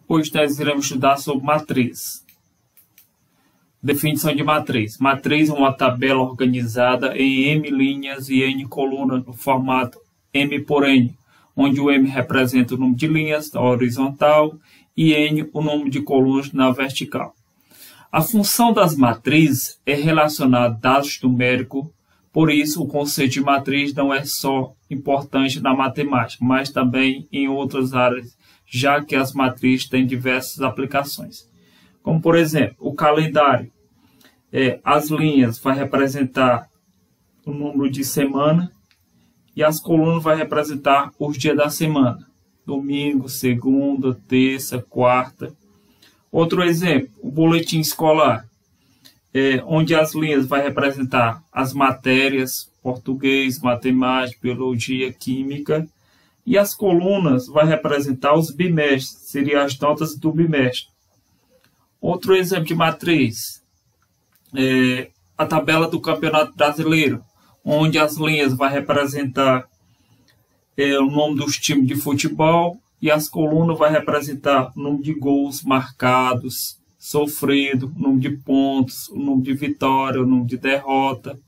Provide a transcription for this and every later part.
Hoje nós iremos estudar sobre matriz. Definição de matriz. Matriz é uma tabela organizada em M linhas e N colunas no formato M por N, onde o M representa o número de linhas na horizontal e N o número de colunas na vertical. A função das matrizes é relacionar dados numéricos, por isso o conceito de matriz não é só importante na matemática, mas também em outras áreas, já que as matrizes têm diversas aplicações. Como, por exemplo, o calendário. As linhas vai representar o número de semana e as colunas vai representar os dias da semana. Domingo, segunda, terça, quarta. Outro exemplo, o boletim escolar, onde as linhas vai representar as matérias, português, matemática, biologia, química, e as colunas vai representar os bimestres, seriam as notas do bimestre. Outro exemplo de matriz, a tabela do Campeonato Brasileiro, onde as linhas vai representar o nome dos times de futebol e as colunas vai representar o número de gols marcados, sofrido, o número de pontos, o número de vitória, o número de derrota.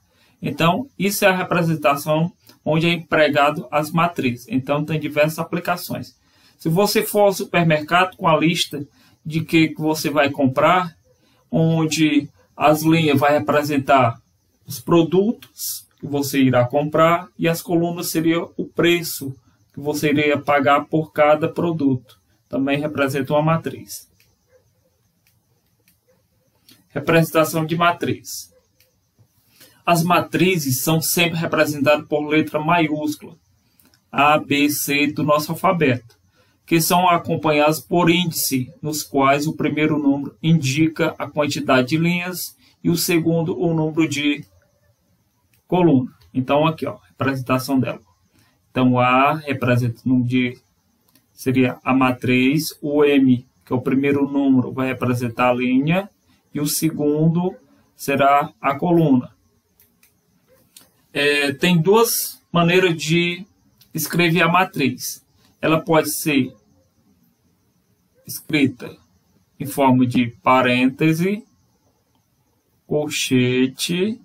Então, isso é a representação onde é empregado as matrizes. Então, tem diversas aplicações. Se você for ao supermercado com a lista de que você vai comprar, onde as linhas vai representar os produtos que você irá comprar e as colunas seriam o preço que você iria pagar por cada produto. Também representa uma matriz. Representação de matriz. As matrizes são sempre representadas por letra maiúscula, A, B, C do nosso alfabeto, que são acompanhadas por índice, nos quais o primeiro número indica a quantidade de linhas e o segundo o número de coluna. Então aqui, ó, representação dela. Então A representa o número de, seria a matriz, o M, que é o primeiro número, vai representar a linha e o segundo será a coluna. Tem duas maneiras de escrever a matriz. Ela pode ser escrita em forma de parêntese, colchete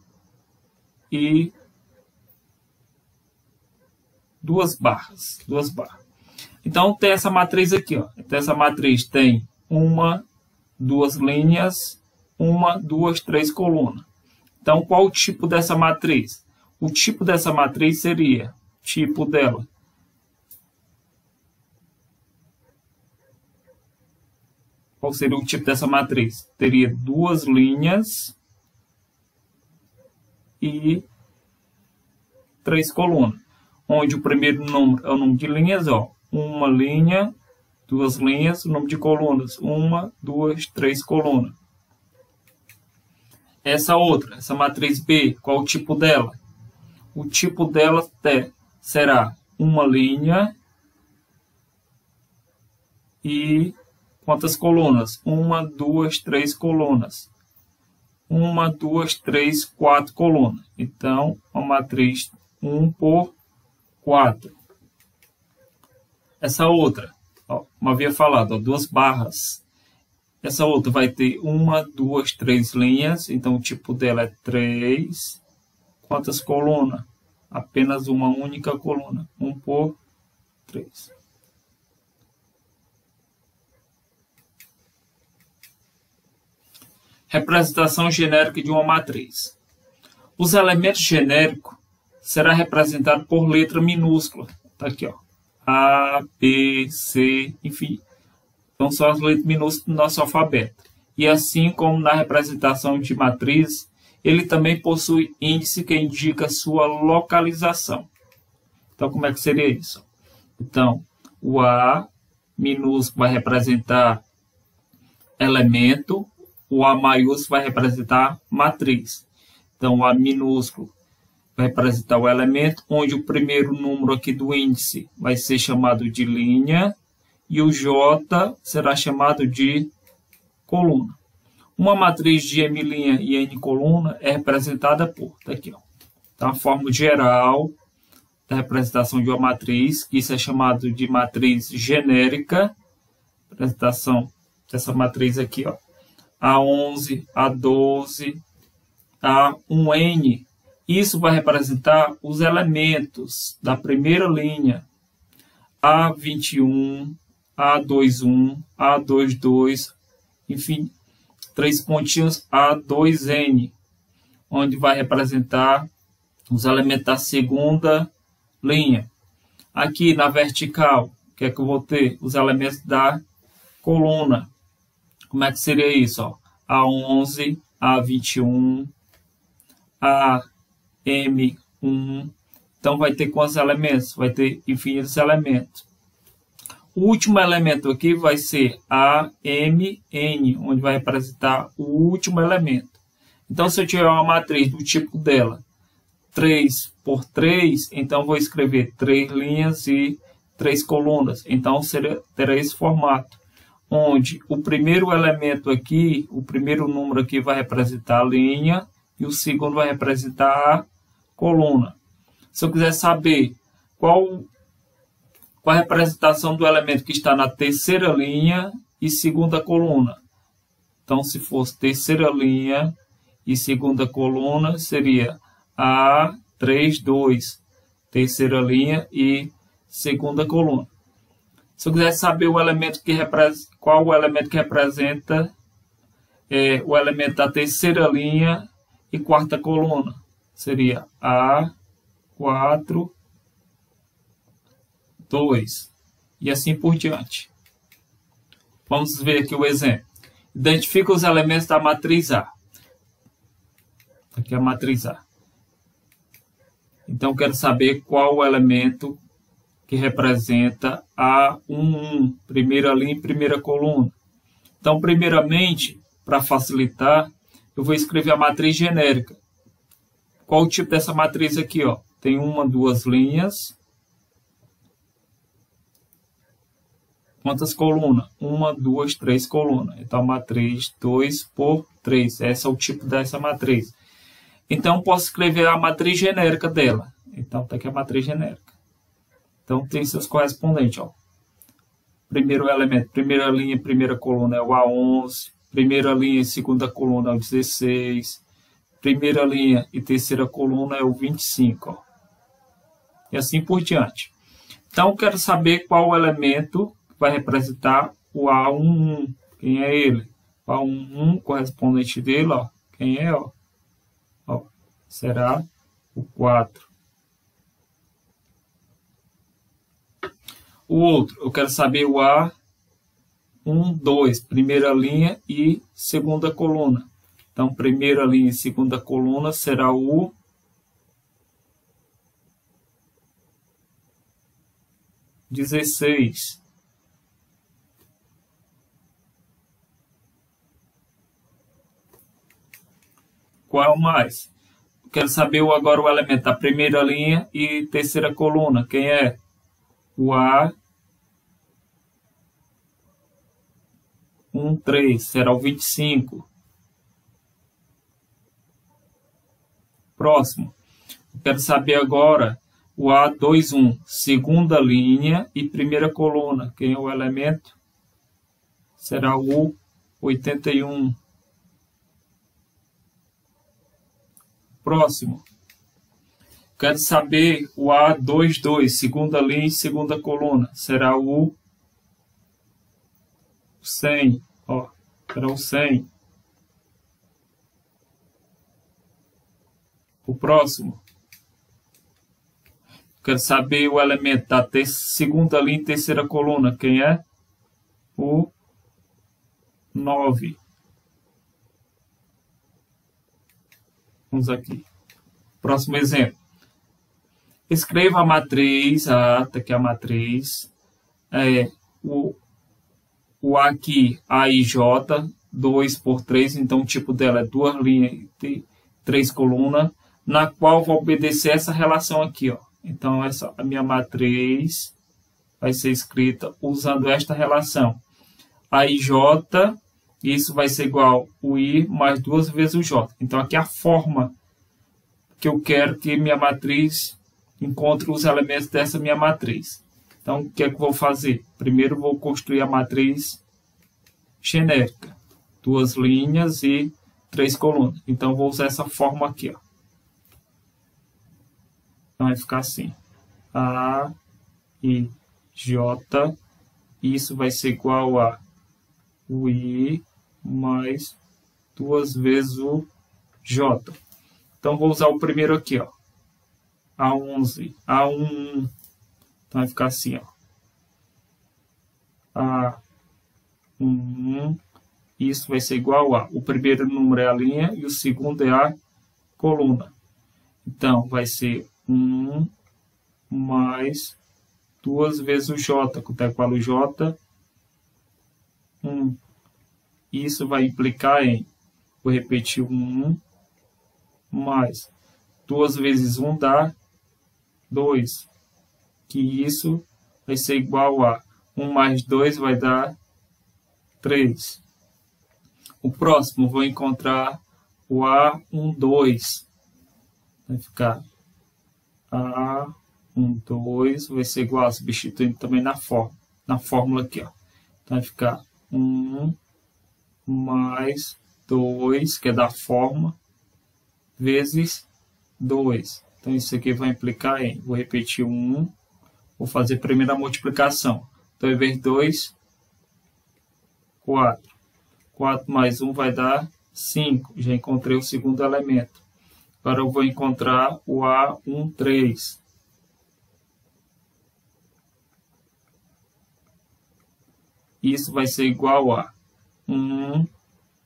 e duas barras. Então tem essa matriz aqui, ó. Então essa matriz tem uma, duas linhas, uma, duas, três colunas. Então qual o tipo dessa matriz? O tipo dessa matriz seria, tipo dela, qual seria o tipo dessa matriz? Teria duas linhas e três colunas, onde o primeiro número é o número de linhas, ó, uma linha, duas linhas, o número de colunas, uma, duas, três colunas. Essa outra, essa matriz B, qual o tipo dela? O tipo dela será uma linha e quantas colunas? Uma, duas, três colunas. Uma, duas, três, quatro colunas. Então, uma matriz 1 por 4. Essa outra, ó, como havia falado, ó, duas barras. Essa outra vai ter uma, duas, três linhas. Então, o tipo dela é 3. Quantas colunas? Apenas uma única coluna. 1 por 3. Representação genérica de uma matriz. Os elementos genéricos serão representados por letra minúscula. Está aqui, ó. A, B, C, enfim. Então, são as letras minúsculas do nosso alfabeto. E assim como na representação de matriz, ele também possui índice que indica sua localização. Então, como é que seria isso? Então, o A minúsculo vai representar elemento, o A maiúsculo vai representar matriz. Então, o A minúsculo vai representar o elemento, onde o primeiro número aqui do índice vai ser chamado de linha e o J será chamado de coluna. Uma matriz de M' e N coluna é representada por, tá aqui, ó. Então, a forma geral da representação de uma matriz, que isso é chamado de matriz genérica, Representação dessa matriz aqui, ó. A11, A12, A1N. Isso vai representar os elementos da primeira linha. A21, A21, A22, enfim, 3 pontinhos A2N, onde vai representar os elementos da segunda linha. Aqui na vertical, o que é que eu vou ter? Os elementos da coluna. Como é que seria isso? Ó? A11, A21, AM1. Então, vai ter quantos elementos? Vai ter infinitos elementos. O último elemento aqui vai ser AMN, onde vai representar o último elemento. Então, se eu tiver uma matriz do tipo dela, 3 por 3, então vou escrever 3 linhas e 3 colunas. Então, terá esse formato, onde o primeiro elemento aqui, o primeiro número aqui vai representar a linha e o segundo vai representar a coluna. Se eu quiser saber qual a representação do elemento que está na terceira linha e segunda coluna. Então, se fosse terceira linha e segunda coluna, seria A32, terceira linha e segunda coluna. Se eu quiser saber o elemento qual o elemento que representa o elemento da terceira linha e quarta coluna, seria A4, 2, e assim por diante. Vamos ver aqui o exemplo. Identifica os elementos da matriz A. Aqui é a matriz A. Então, quero saber qual o elemento que representa A11, primeira linha e primeira coluna. Então, primeiramente, para facilitar, eu vou escrever a matriz genérica. Qual o tipo dessa matriz aqui? Ó? Tem 1, 2 linhas. Quantas colunas? 1, 2, 3 colunas. Então, a matriz 2 por 3. Esse é o tipo dessa matriz. Então, posso escrever a matriz genérica dela. Então, está aqui a matriz genérica. Então, tem seus correspondentes. Ó. Primeiro elemento, primeira linha, primeira coluna é o A11. Primeira linha e segunda coluna é o 16. Primeira linha e terceira coluna é o 25. Ó. E assim por diante. Então, eu quero saber qual o elemento vai representar o A11. Quem é ele? O A11, correspondente dele, ó. Quem é? Ó, será o 4. O outro, eu quero saber o A12, primeira linha e segunda coluna. Então, primeira linha e segunda coluna será o 16. Qual mais? Quero saber agora o elemento da primeira linha e terceira coluna. Quem é? O A13 será o 25. Próximo. Quero saber agora o A21, segunda linha e primeira coluna. Quem é o elemento? Será o 81. Próximo. Quero saber o A22, segunda linha e segunda coluna. Será o 100. Ó, será o 100. O próximo. Quero saber o elemento da segunda linha e terceira coluna. Quem é? O 9. Vamos aqui. Próximo exemplo. Escreva a matriz. Tá aqui a matriz. O A aqui, AIJ, 2 por 3. Então, o tipo dela é 2 linhas e 3 colunas. Na qual vai obedecer essa relação aqui. Ó. Então, a minha matriz vai ser escrita usando esta relação. AIJ, isso vai ser igual o I mais 2 vezes o J. Então, aqui é a forma que eu quero que minha matriz encontre os elementos dessa minha matriz. Então, o que é que eu vou fazer? Primeiro, vou construir a matriz genérica. 2 linhas e 3 colunas. Então, vou usar essa forma aqui, ó. Então, vai ficar assim. A, I, J. Isso vai ser igual a o I mais 2 vezes o J. Então, vou usar o primeiro aqui, ó. A11, A11. Então, vai ficar assim, ó. A11. Isso vai ser igual a... O primeiro número é a linha e o segundo é a coluna. Então, vai ser 1 mais 2 vezes o J. Quanto é que vale o J? 1. Isso vai implicar em... Vou repetir 1 mais 2 vezes 1 dá 2. Que isso vai ser igual a 1 mais 2 vai dar 3. O próximo, vou encontrar o A12. Vai ficar A12 vai ser igual, substituindo também na fórmula aqui, ó. Então vai ficar 1 mais 2, que é da forma, vezes 2. Então isso aqui vai implicar em, vou repetir 1, vou fazer a primeira multiplicação. Então, ao invés de 2, 4. 4 mais 1 vai dar 5. Já encontrei o segundo elemento. Agora eu vou encontrar o A13. Isso vai ser igual a 1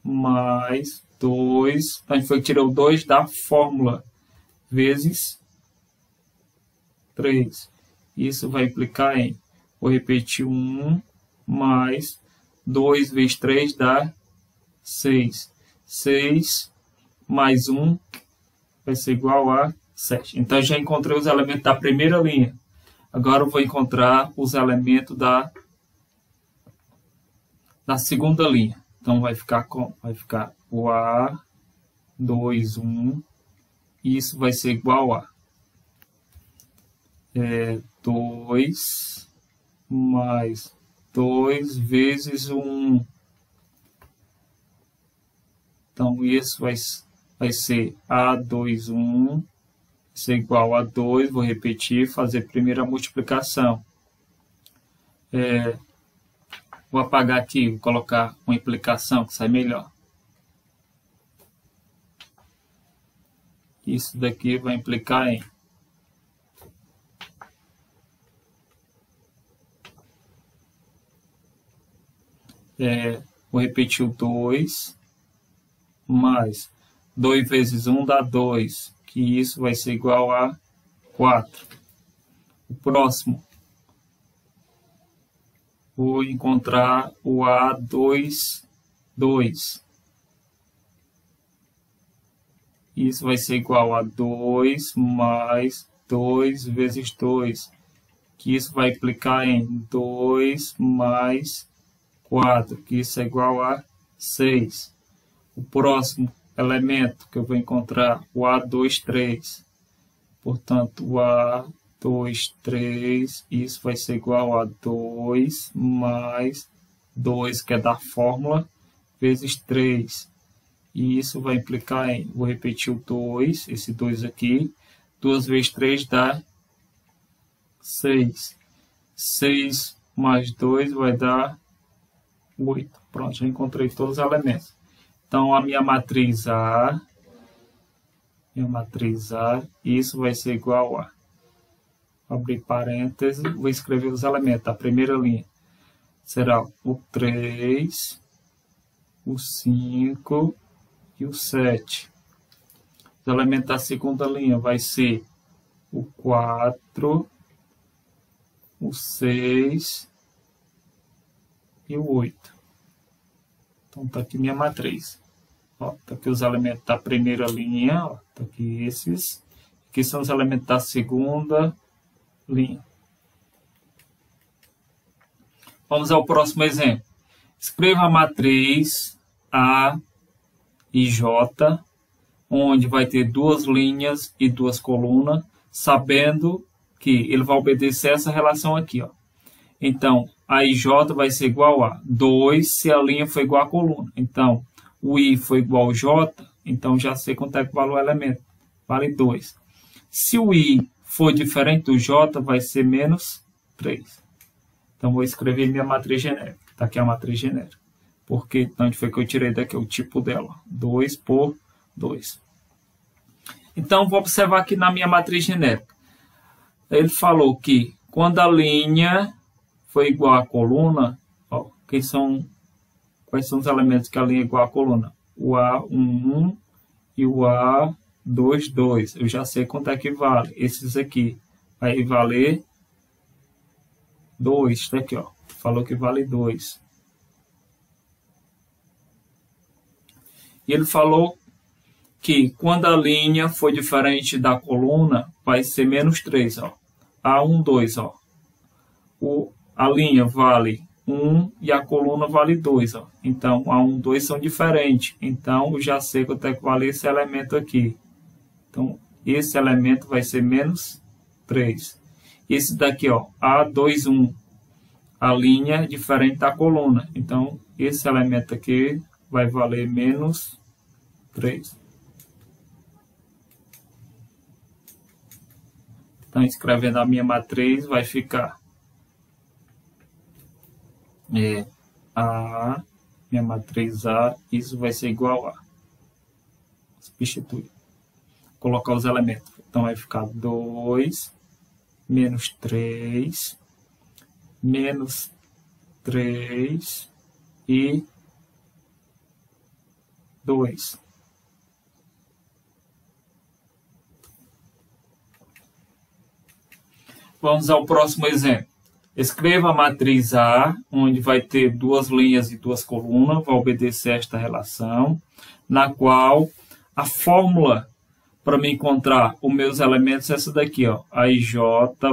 mais 2. A gente foi tirar o 2 da fórmula. Vezes 3. Isso vai implicar em, vou repetir 1 mais 2 vezes 3 dá 6. 6 mais 1 vai ser igual a 7. Então, já encontrei os elementos da primeira linha. Agora, eu vou encontrar os elementos da segunda linha. Então, vai ficar o A21. Isso vai ser igual a 2 mais 2 vezes 1. Então, isso vai ser A21, vai ser igual a 2, vou repetir, fazer a primeira multiplicação. Vou apagar aqui, vou colocar uma implicação que sai melhor. Isso daqui vai implicar em vou repetir o 2 mais 2 vezes 1 dá 2, que isso vai ser igual a 4. O próximo, vou encontrar o A22. Isso vai ser igual a 2 mais 2 vezes 2, que isso vai implicar em 2 mais 4, que isso é igual a 6. O próximo elemento que eu vou encontrar, o A23. Portanto, o A23, isso vai ser igual a 2 mais 2, que é da fórmula, vezes 3. E isso vai implicar em, vou repetir o 2, esse 2 aqui, 2 vezes 3 dá 6. 6 mais 2 vai dar 8. Pronto, já encontrei todos os elementos. Então, a minha matriz A, isso vai ser igual a, abrir parênteses, vou escrever os elementos. A primeira linha será o 3, o 5 e o 7. Os elementos da segunda linha vai ser o 4, o 6 e o 8. Então, está aqui minha matriz. Está aqui os elementos da primeira linha. Está aqui esses. Aqui são os elementos da segunda linha. Vamos ao próximo exemplo. Escreva a matriz A e J, onde vai ter 2 linhas e 2 colunas, sabendo que ele vai obedecer essa relação aqui, ó. Então, a IJ vai ser igual a 2 se a linha for igual à coluna. Então, o I foi igual ao J, então já sei quanto é que vale o elemento. Vale 2. Se o I for diferente do J, vai ser menos 3. Então, vou escrever minha matriz genérica. Está aqui a matriz genérica. Porque onde foi que eu tirei daqui o tipo dela? 2 por 2. Então, vou observar aqui na minha matriz genérica. Ele falou que quando a linha foi igual à coluna, ó, quais são os elementos que a linha é igual à coluna? O A11 e o A22. Eu já sei quanto é que vale. Esses aqui vai valer 2. Está aqui, ó. Falou que vale 2. E ele falou que quando a linha for diferente da coluna, vai ser menos 3. Ó. A12, ó. A linha vale 1 e a coluna vale 2. Ó. Então, A1 e 2 são diferentes. Então, eu já sei quanto é que vale esse elemento aqui. Então, esse elemento vai ser menos 3. Esse daqui, ó, A21, a linha é diferente da coluna. Então, esse elemento aqui vai valer menos 3. Então, escrevendo a minha matriz, vai ficar minha matriz A, isso vai ser igual a. Substituir. Colocar os elementos. Então, vai ficar 2, menos 3, menos 3 e 2. Vamos ao próximo exemplo. Escreva a matriz A, onde vai ter 2 linhas e 2 colunas, vai obedecer a esta relação, na qual a fórmula para me encontrar os meus elementos é essa daqui, ó. A IJ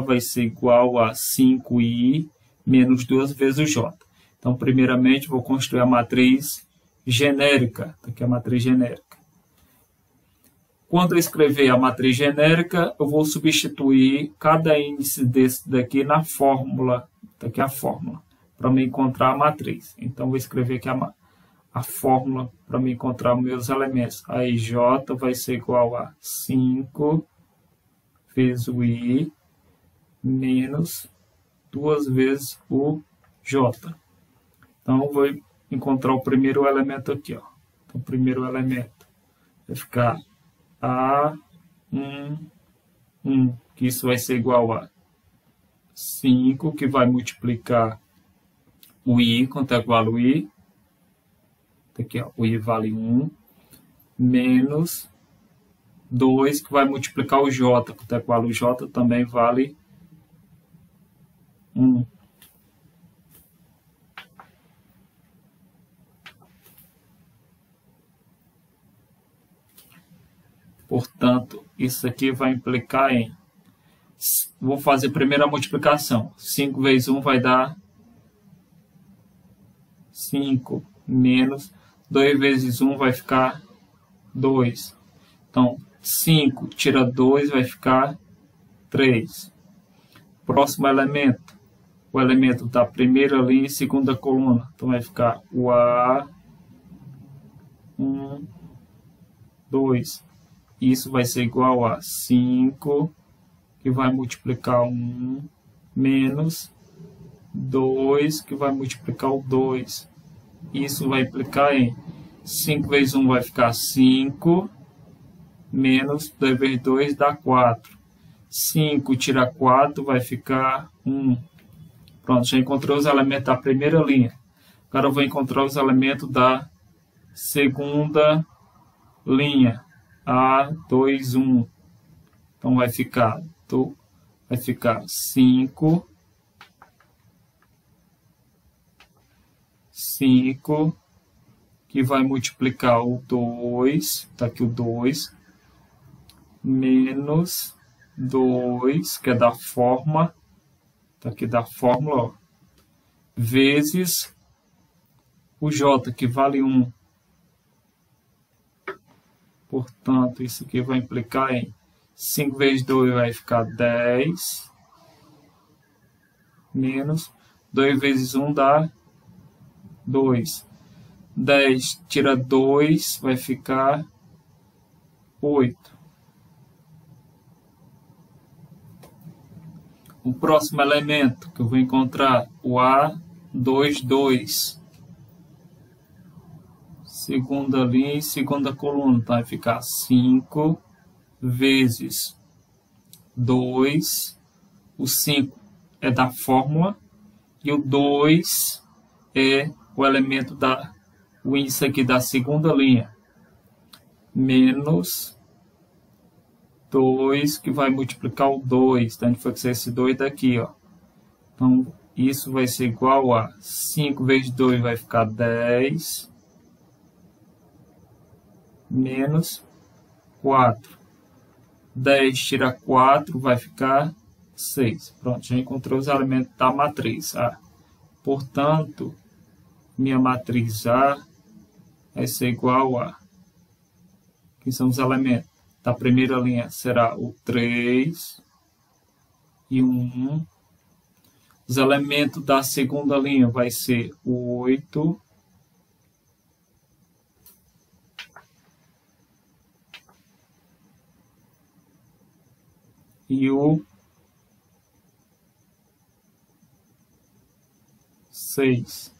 vai ser igual a 5I menos 2 vezes o J. Então, primeiramente, vou construir a matriz genérica. Aqui é a matriz genérica. Quando eu escrever a matriz genérica, eu vou substituir cada índice desse daqui na fórmula. Aqui é a fórmula, para me encontrar a matriz. Então, vou escrever aqui a fórmula para me encontrar os meus elementos. A IJ vai ser igual a 5 vezes o I menos 2 vezes o J. Então, eu vou encontrar o primeiro elemento aqui. Ó. Então, o primeiro elemento vai ficar A1, que isso vai ser igual a 5, que vai multiplicar o I, quanto é que vale o I? Aqui, ó, o I vale 1, menos 2, que vai multiplicar o J, quanto é que vale o J? Também vale 1. Portanto, isso aqui vai implicar em... Vou fazer primeiro a multiplicação. 5 vezes 1 vai dar 5, menos 2 vezes 1 vai ficar 2. Então, 5 tira 2 vai ficar 3. Próximo elemento. O elemento da primeira linha e segunda coluna. Então, vai ficar o A1, 2. Isso vai ser igual a 5, que vai multiplicar 1, menos 2, que vai multiplicar o 2. Isso vai implicar em 5 vezes 1 vai ficar 5, menos 2 vezes 2 dá 4. 5 tira 4 vai ficar 1. Pronto, já encontrei os elementos da primeira linha. Agora eu vou encontrar os elementos da segunda linha. A21. Então vai ficar 5, 5, que vai multiplicar o 2, está aqui o 2, menos 2, que é da forma, está aqui da fórmula, ó, vezes o J, que vale 1. Portanto, isso aqui vai implicar em 5 vezes 2 vai ficar 10, menos 2 vezes 1 dá 2. 10 tira 2, vai ficar 8. O próximo elemento que eu vou encontrar, o A22. Segunda linha e segunda coluna, então vai ficar 5 vezes 2. O 5 é da fórmula e o 2 é o elemento o índice aqui da segunda linha, menos 2, que vai multiplicar o 2. Então, a gente vai fazer esse 2 daqui, ó. Então, isso vai ser igual a 5 vezes 2 vai ficar 10, menos 4. 10 tira 4 vai ficar 6. Pronto, já encontrei os elementos da matriz A. Portanto, minha matriz A vai ser igual a... Aqui são os elementos. Da primeira linha será o 3 e 1. Os elementos da segunda linha vai ser o 8 e o 6.